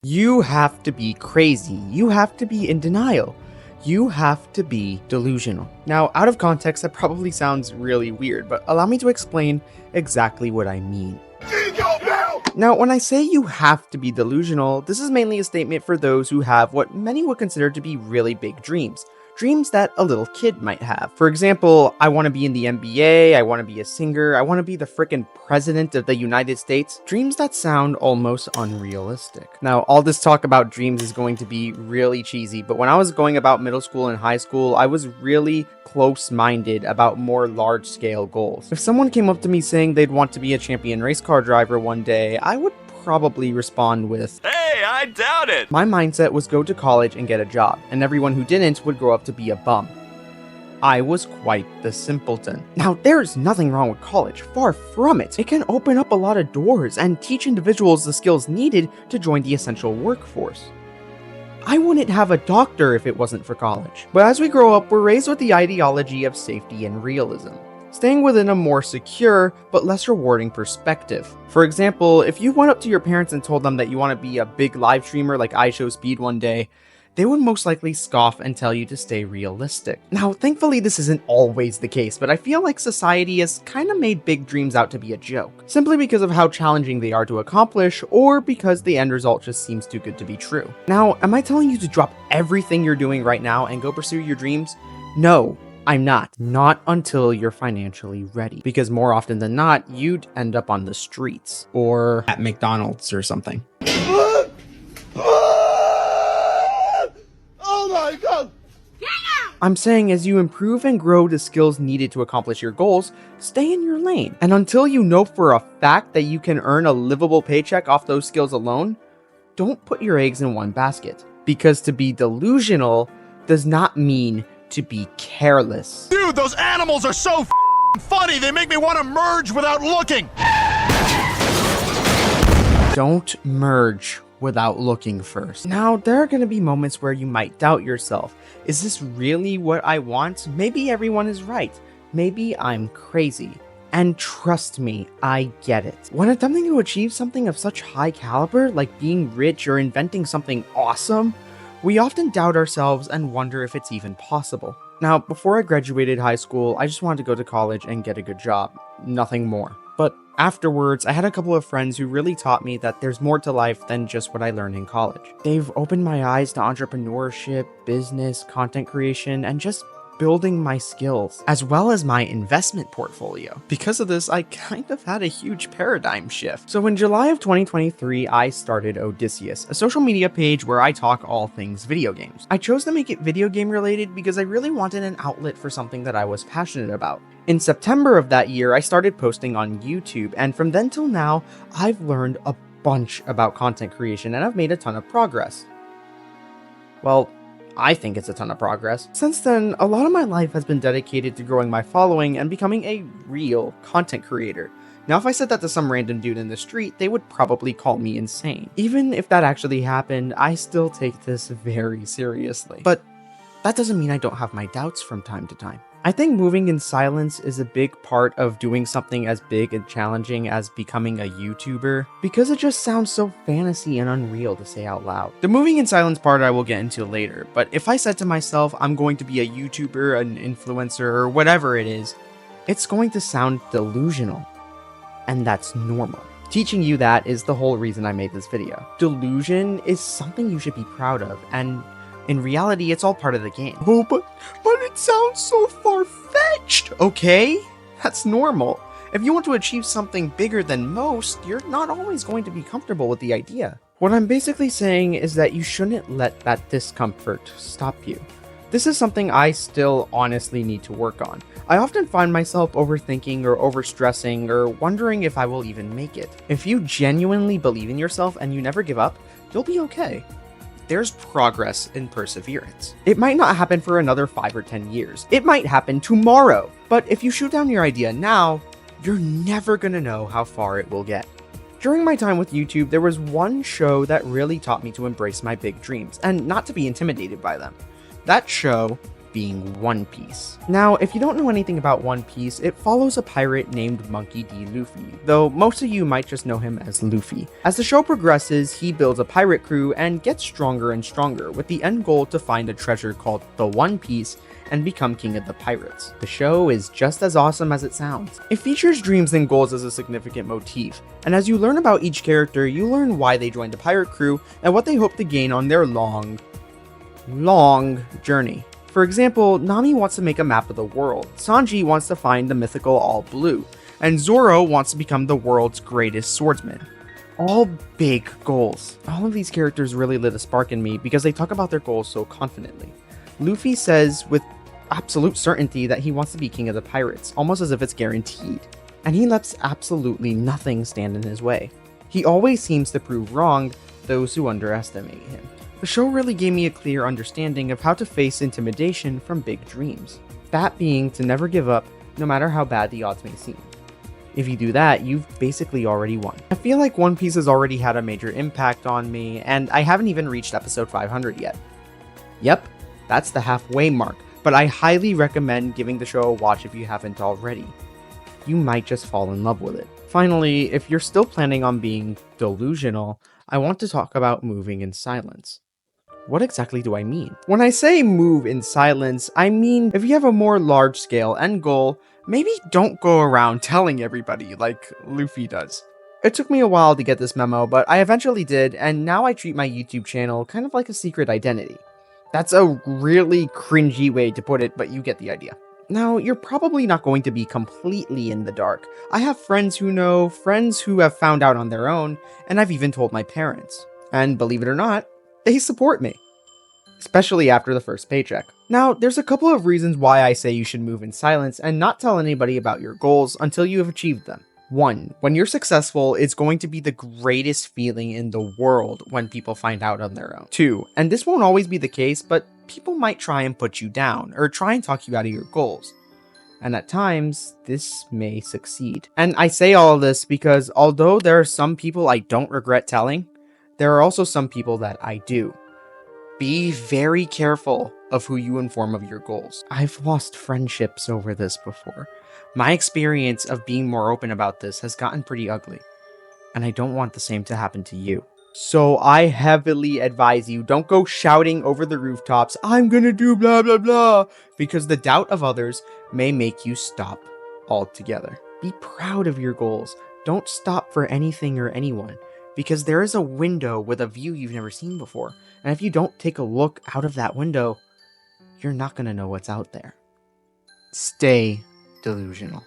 You have to be crazy. You have to be in denial. You have to be delusional. Now, out of context, that probably sounds really weird, but allow me to explain exactly what I mean. Now, when I say you have to be delusional, this is mainly a statement for those who have what many would consider to be really big dreams. Dreams that a little kid might have. For example, I want to be in the NBA, I want to be a singer, I want to be the frickin' president of the United States. Dreams that sound almost unrealistic. Now, all this talk about dreams is going to be really cheesy, but when I was going about middle school and high school, I was really close-minded about more large-scale goals. If someone came up to me saying they'd want to be a champion race car driver one day, I would probably respond with, "Hey, I doubt it!" My mindset was go to college and get a job, and everyone who didn't would grow up to be a bum. I was quite the simpleton. Now, there's nothing wrong with college, far from it. It can open up a lot of doors and teach individuals the skills needed to join the essential workforce. I wouldn't have a doctor if it wasn't for college. But as we grow up, we're raised with the ideology of safety and realism, staying within a more secure but less rewarding perspective. For example, if you went up to your parents and told them that you want to be a big live streamer like iShowSpeed one day, they would most likely scoff and tell you to stay realistic. Now, thankfully this isn't always the case, but I feel like society has kind of made big dreams out to be a joke, simply because of how challenging they are to accomplish, or because the end result just seems too good to be true. Now, am I telling you to drop everything you're doing right now and go pursue your dreams? No. I'm not. Not until you're financially ready. Because more often than not, you'd end up on the streets. Or at McDonald's or something. Oh my god! I'm saying as you improve and grow the skills needed to accomplish your goals, stay in your lane. And until you know for a fact that you can earn a livable paycheck off those skills alone, don't put your eggs in one basket. Because to be delusional does not mean to be careless. Dude, those animals are so funny, they make me want to merge without looking! Don't merge without looking first. Now, there are going to be moments where you might doubt yourself. Is this really what I want? Maybe everyone is right. Maybe I'm crazy. And trust me, I get it. When attempting to achieve something of such high caliber, like being rich or inventing something awesome, we often doubt ourselves and wonder if it's even possible. Now, before I graduated high school, I just wanted to go to college and get a good job. Nothing more. But afterwards, I had a couple of friends who really taught me that there's more to life than just what I learned in college. They've opened my eyes to entrepreneurship, business, content creation, and just building my skills, as well as my investment portfolio. Because of this, I kind of had a huge paradigm shift. So in July of 2023, I started Odysseus, a social media page where I talk all things video games. I chose to make it video game related because I really wanted an outlet for something that I was passionate about. In September of that year, I started posting on YouTube, and from then till now, I've learned a bunch about content creation and I've made a ton of progress. Well, I think it's a ton of progress. Since then, a lot of my life has been dedicated to growing my following and becoming a real content creator. Now, if I said that to some random dude in the street, they would probably call me insane. Even if that actually happened, I still take this very seriously. But that doesn't mean I don't have my doubts from time to time. I think moving in silence is a big part of doing something as big and challenging as becoming a YouTuber, because it just sounds so fantasy and unreal to say out loud. The moving in silence part I will get into later, but if I said to myself I'm going to be a YouTuber, an influencer, or whatever it is, it's going to sound delusional. And that's normal. Teaching you that is the whole reason I made this video. Delusion is something you should be proud of, and in reality, it's all part of the game. Oh, but it sounds so far-fetched, okay? That's normal. If you want to achieve something bigger than most, you're not always going to be comfortable with the idea. What I'm basically saying is that you shouldn't let that discomfort stop you. This is something I still honestly need to work on. I often find myself overthinking or overstressing or wondering if I will even make it. If you genuinely believe in yourself and you never give up, you'll be okay. There's progress in perseverance. It might not happen for another 5 or 10 years. It might happen tomorrow. But if you shoot down your idea now, you're never gonna know how far it will get. During my time with YouTube, there was one show that really taught me to embrace my big dreams and not to be intimidated by them. That show being One Piece. Now, if you don't know anything about One Piece, it follows a pirate named Monkey D. Luffy, though most of you might just know him as Luffy. As the show progresses, he builds a pirate crew and gets stronger and stronger, with the end goal to find a treasure called the One Piece and become king of the pirates. The show is just as awesome as it sounds. It features dreams and goals as a significant motif, and as you learn about each character, you learn why they joined the pirate crew and what they hope to gain on their long journey. For example, Nami wants to make a map of the world, Sanji wants to find the mythical All Blue, and Zoro wants to become the world's greatest swordsman. All big goals. All of these characters really lit a spark in me because they talk about their goals so confidently. Luffy says with absolute certainty that he wants to be king of the pirates, almost as if it's guaranteed. And he lets absolutely nothing stand in his way. He always seems to prove wrong those who underestimate him. The show really gave me a clear understanding of how to face intimidation from big dreams. That being to never give up, no matter how bad the odds may seem. If you do that, you've basically already won. I feel like One Piece has already had a major impact on me, and I haven't even reached episode 500 yet. Yep, that's the halfway mark, but I highly recommend giving the show a watch if you haven't already. You might just fall in love with it. Finally, if you're still planning on being delusional, I want to talk about moving in silence. What exactly do I mean? When I say move in silence, I mean if you have a more large-scale end goal, maybe don't go around telling everybody like Luffy does. It took me a while to get this memo, but I eventually did, and now I treat my YouTube channel kind of like a secret identity. That's a really cringy way to put it, but you get the idea. Now, you're probably not going to be completely in the dark. I have friends who know, friends who have found out on their own, and I've even told my parents. And believe it or not, they support me. Especially after the first paycheck. Now, there's a couple of reasons why I say you should move in silence and not tell anybody about your goals until you have achieved them. 1. When you're successful, it's going to be the greatest feeling in the world when people find out on their own. 2. And this won't always be the case, but people might try and put you down, or try and talk you out of your goals. And at times, this may succeed. And I say all of this because although there are some people I don't regret telling, there are also some people that I do. Be very careful of who you inform of your goals. I've lost friendships over this before. My experience of being more open about this has gotten pretty ugly, and I don't want the same to happen to you. So I heavily advise you, don't go shouting over the rooftops, I'm gonna do blah blah blah, because the doubt of others may make you stop altogether. Be proud of your goals. Don't stop for anything or anyone, because there is a window with a view you've never seen before, and if you don't take a look out of that window, you're not gonna know what's out there. Stay delusional.